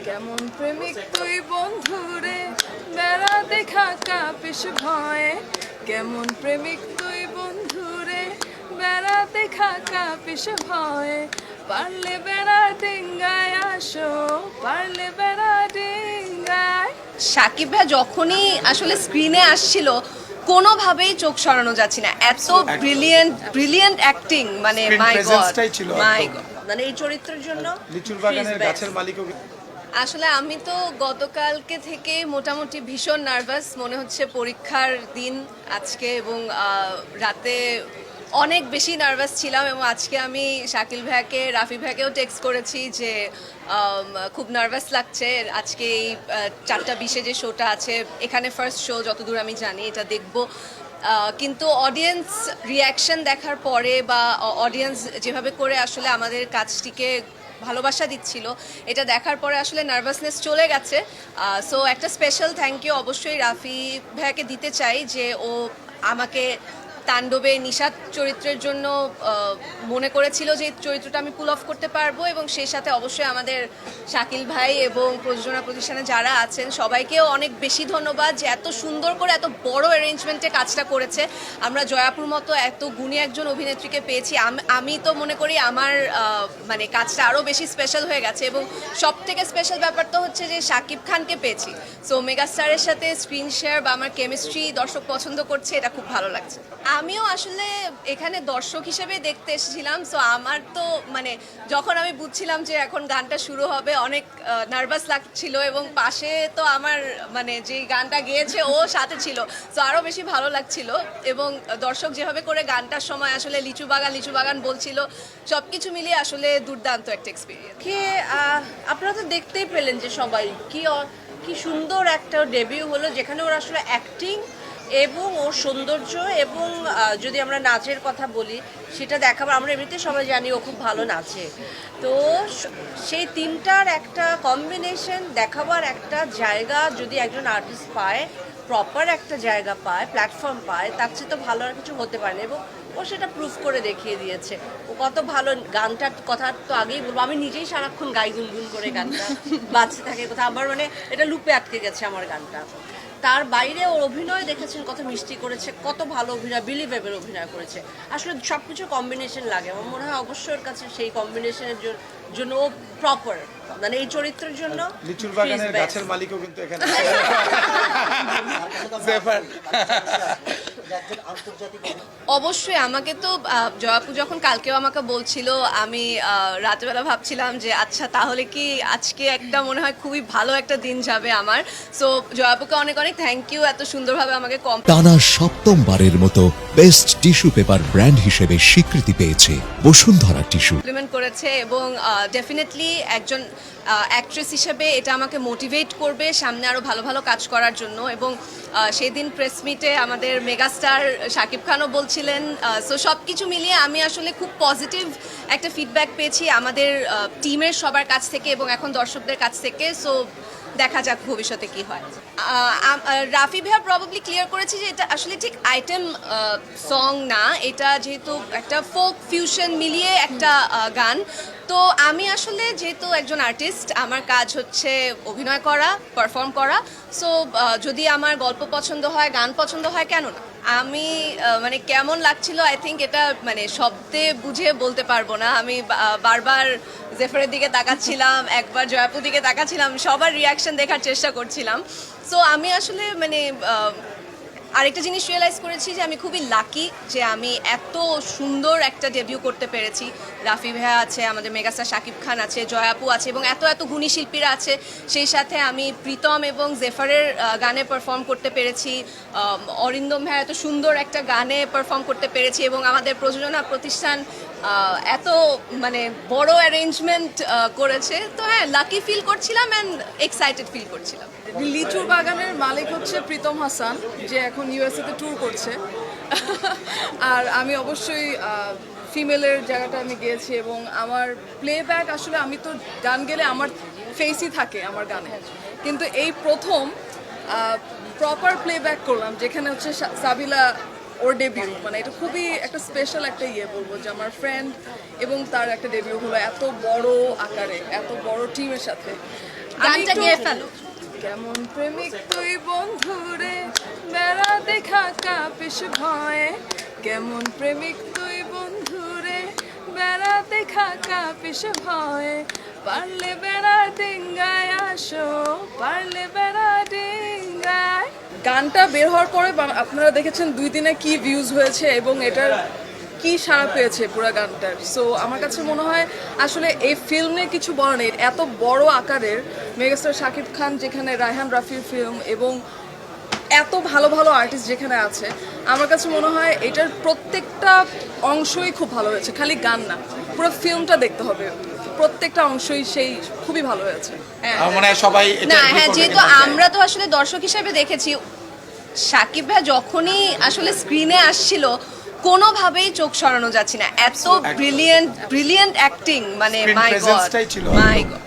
কেমন প্রেমিক তুই বন্ধুরে বেড়া দেখা কাঁপিস ভয়ে, কেমন প্রেমিক তুই বন্ধুরে বেড়া দেখা কাঁপিস ভয়ে, পারলে বেড়া ডিঙ্গায় আসো, পারলে বেড়া ডিঙ্গায়। সাকিব ভাই যখনই আসলে স্ক্রিনে আসছিল কোনোভাবেই চোখ সরানো যাচ্ছে না, এত ব্রিলিয়েন্ট অ্যাক্টিং, মানে Screen মাই গড presence-টাই ছিল মাই একদম। গড। মানে এই চরিত্রের জন্য লিচুর বাগানের She is best. গাছের মালিকও আসলে আমি তো গতকালকে থেকে মোটামুটি ভীষণ নার্ভাস, মনে হচ্ছে পরীক্ষার দিন আজকে, এবং রাতে অনেক বেশি নার্ভাস ছিলাম। এবং আজকে আমি শাকিল ভাইকে, রাফি ভাইকেও টেক্সট করেছি যে খুব নার্ভাস লাগছে। আজকে এই 4:20 যে শোটা আছে, এখানে ফার্স্ট শো যতদূর আমি জানি, এটা দেখব। কিন্তু অডিয়েন্স রিয়াকশন দেখার পরে বা অডিয়েন্স যেভাবে করে আসলে আমাদের কাজটিকে ভালোবাসা দিচ্ছিল, এটা দেখার পরে আসলে নার্ভাসনেস চলে গেছে। সো একটা স্পেশাল থ্যাংক ইউ অবশ্যই রাফি ভাইয়াকে দিতে চাই, যে ও আমাকে তাণ্ডবে নিশাত চরিত্রের জন্য মনে করেছিল যে এই চরিত্রটা আমি পুল অফ করতে পারবো, এবং সেই সাথে অবশ্যই আমাদের শাকিল ভাই এবং প্রযোজনা প্রতিষ্ঠানে যারা আছেন সবাইকেও অনেক বেশি ধন্যবাদ, যে এত সুন্দর করে এত বড় অ্যারেঞ্জমেন্টে কাজটা করেছে। আমরা জয়াপুর মতো এত গুণী একজন অভিনেত্রীকে পেয়েছি। আমি তো মনে করি আমার মানে কাজটা আরও বেশি স্পেশাল হয়ে গেছে, এবং সব থেকে স্পেশাল ব্যাপার তো হচ্ছে যে শাকিব খানকে পেয়েছি। সো মেগাস্টারের সাথে স্ক্রিন শেয়ার বা আমার কেমিস্ট্রি দর্শক পছন্দ করছে, এটা খুব ভালো লাগছে। আমিও আসলে এখানে দর্শক হিসেবে দেখতে এসেছিলাম। সো আমার তো মানে যখন আমি বুঝছিলাম যে এখন গানটা শুরু হবে, অনেক নার্ভাস লাগছিল, এবং পাশে তো আমার মানে যে গানটা গেয়েছে ও সাথে ছিল, সো আরও বেশি ভালো লাগছিল। এবং দর্শক যেভাবে করে গানটার সময় আসলে লিচু বাগান বলছিল, সব কিছু মিলিয়ে আসলে দুর্দান্ত একটা এক্সপিরিয়েন্স। কে আপনারা তো দেখতেই পেলেন যে সবাই কি সুন্দর একটা ডেবিউ হলো, যেখানে ওর আসলে অ্যাক্টিং এবং ওর সৌন্দর্য, এবং যদি আমরা নাচের কথা বলি সেটা দেখাবার, আমরা এমনিতে সবাই জানি ও খুব ভালো নাচে। তো সেই তিনটার একটা কম্বিনেশন দেখাবার একটা জায়গা যদি একজন আর্টিস্ট পায়, প্রপার একটা জায়গা পায়, প্ল্যাটফর্ম পায়, তার চেয়ে তো ভালো আর কিছু হতে পারে না। এবং ও সেটা প্রুফ করে দেখিয়ে দিয়েছে। ও কত ভালো, গানটার কথা তো আগেই বলবো, আমি নিজেই সারাক্ষণ গাই গুনগুন করে গানটা বাজতে থাকে কোথাও, আমার মানে এটা লুপে আটকে গেছে আমার গানটা। তার বাইরে ওর অভিনয় দেখেছেন কত মিষ্টি করেছে, কত ভালো অভিনয়, বিলিভেবল অভিনয় করেছে। আসলে সব কিছু কম্বিনেশন লাগে, আমার মনে হয় অবশ্যই ওর কাছে সেই কম্বিনেশনের জন্য ও প্রপার, মানে এই চরিত্রের জন্য লিচুর she is বাগানের best. গাছের মালিকও কিন্তু এখানে জেফার। অবশ্যই আমাকে তো জয়াপু যখন কালকেও আমাকে বলছিল, আমি রাতেবেলা ভাবছিলাম যে আচ্ছা তাহলে কি আজকে একটা মনে হয় খুবই ভালো একটা দিন যাবে আমার। সো জয়াপুকে অনেক অনেক থ্যাংক ইউ, এত সুন্দরভাবে আমাকে টানা সপ্তমবারের মতো বেস্ট টিস্যু পেপার ব্র্যান্ড হিসেবে স্বীকৃতি পেয়েছে বসুন্ধরা টিস্যু। কমপ্লিমেন্ট করেছে, এবং ডেফিনেটলি একজন অ্যাক্ট্রেস হিসেবে এটা আমাকে মোটিভেট করবে সামনে আরও ভালো ভালো কাজ করার জন্য। এবং সেদিন প্রেস মিটে আমাদের মেগাস্টার শাকিব খানও বলছিলেন। সো সব কিছু মিলিয়ে আমি আসলে খুব পজিটিভ একটা ফিডব্যাক পেয়েছি আমাদের টিমের সবার কাছ থেকে এবং এখন দর্শকদের কাছ থেকে। সো দেখা যাক ভবিষ্যতে কি হয়। রাফি ভাইয়া প্রবাবলি ক্লিয়ার করেছে যে এটা আসলে ঠিক আইটেম সং না, এটা যেহেতু একটা ফোক ফিউশন মিলিয়ে একটা গান। তো আমি আসলে যেহেতু একজন আর্টিস্ট, আমার কাজ হচ্ছে অভিনয় করা, পারফর্ম করা। সো যদি আমার গল্প পছন্দ হয়, গান পছন্দ হয়, কেন না। আমি মানে কেমন লাগছিল, আই থিঙ্ক এটা মানে শব্দে বুঝে বলতে পারবো না। আমি বারবার জেফারের দিকে তাকাচ্ছিলাম, একবার জয়াপুর দিকে তাকাচ্ছিলাম, সবার রিয়াকশন দেখার চেষ্টা করছিলাম। সো আমি আসলে মানে আরেকটা জিনিস রিয়েলাইজ করেছি যে আমি খুবই লাকি যে আমি এত সুন্দর একটা ডেবিউ করতে পেরেছি। রাফি ভাইয়া আছে, আমাদের মেগাস্টার শাকিব খান আছে, জয়াপু আছে, এবং এত এত গুণী শিল্পীরা আছে। সেই সাথে আমি প্রীতম এবং জেফারের গানে পারফর্ম করতে পেরেছি, অরিন্দম ভাইয়া এত সুন্দর একটা গানে পারফর্ম করতে পেরেছি, এবং আমাদের প্রযোজনা প্রতিষ্ঠান এত মানে বড় অ্যারেঞ্জমেন্ট করেছে। তো হ্যাঁ, লাকি ফিল করছিলাম অ্যান্ড এক্সাইটেড ফিল করছিলাম। লিচুর বাগানের মালিক হচ্ছে প্রীতম হাসান, যে এখন ইউএসএতে ট্যুর করছে। আর আমি অবশ্যই ফিমেলের জায়গাটা আমি গিয়েছি, এবং আমার প্লেব্যাক আসলে আমি তো গান গেলে আমার ফেসই থাকে আমার গানে, কিন্তু এই প্রথম প্রপার প্লেব্যাক করলাম, যেখানে হচ্ছে সাবিলা ওর ডেবিউ। মানে এটা খুবই একটা স্পেশাল একটা বলবো যে আমার ফ্রেন্ড এবং তার একটা ডেবিউ হলো এত বড় আকারে, এত বড় টিমের সাথে। গানটা একটু- গেয়ে ফেলো। কেমন প্রেমিক তুই বন্ধুরে বেড়া দেখা কাপিস ভয়ে, কেমন প্রেমিক তুই বন্ধুরে বেড়া দেখা কাপিস ভয়ে, পারলে বেড়া ডিঙ্গায় আসো, পারলে বেড়া ডিঙ্গায়। গানটা বের হওয়ার পরে আপনারা দেখেছেন 2 দিনে কি ভিউজ হয়েছে এবং এটার কি সাড়া পেয়েছে পুরো গানটার। সো আমার কাছে মনে হয় আসলে এই ফিল্মে কিছু বলার নেই, এত বড় আকারের মেগাস্টার শাকিব খান যেখানে, রায়হান রাফির ফিল্ম এবং এত ভালো ভালো আর্টিস্ট যেখানে আছে, আমার কাছে মনে হয় এটার প্রত্যেকটা অংশই খুব ভালো হয়েছে, খালি গান না, পুরো ফিল্মটা দেখতে হবে, প্রত্যেকটা অংশই সেই খুবই ভালো হয়েছে। আমার মনে হয় সবাই এটা না agree হ্যাঁ, করবে যেহেতু কিনা। আমরা তো আসলে দর্শক হিসেবে দেখেছি সাকিব ভাই যখনই আসলে স্ক্রিনে আসছিল কোনোভাবেই চোখ সরানো যাচ্ছে না, এত ব্রিলিয়েন্ট অ্যাক্টিং, মানে Screen মাই গড presence টাই ছিল। মাই গড।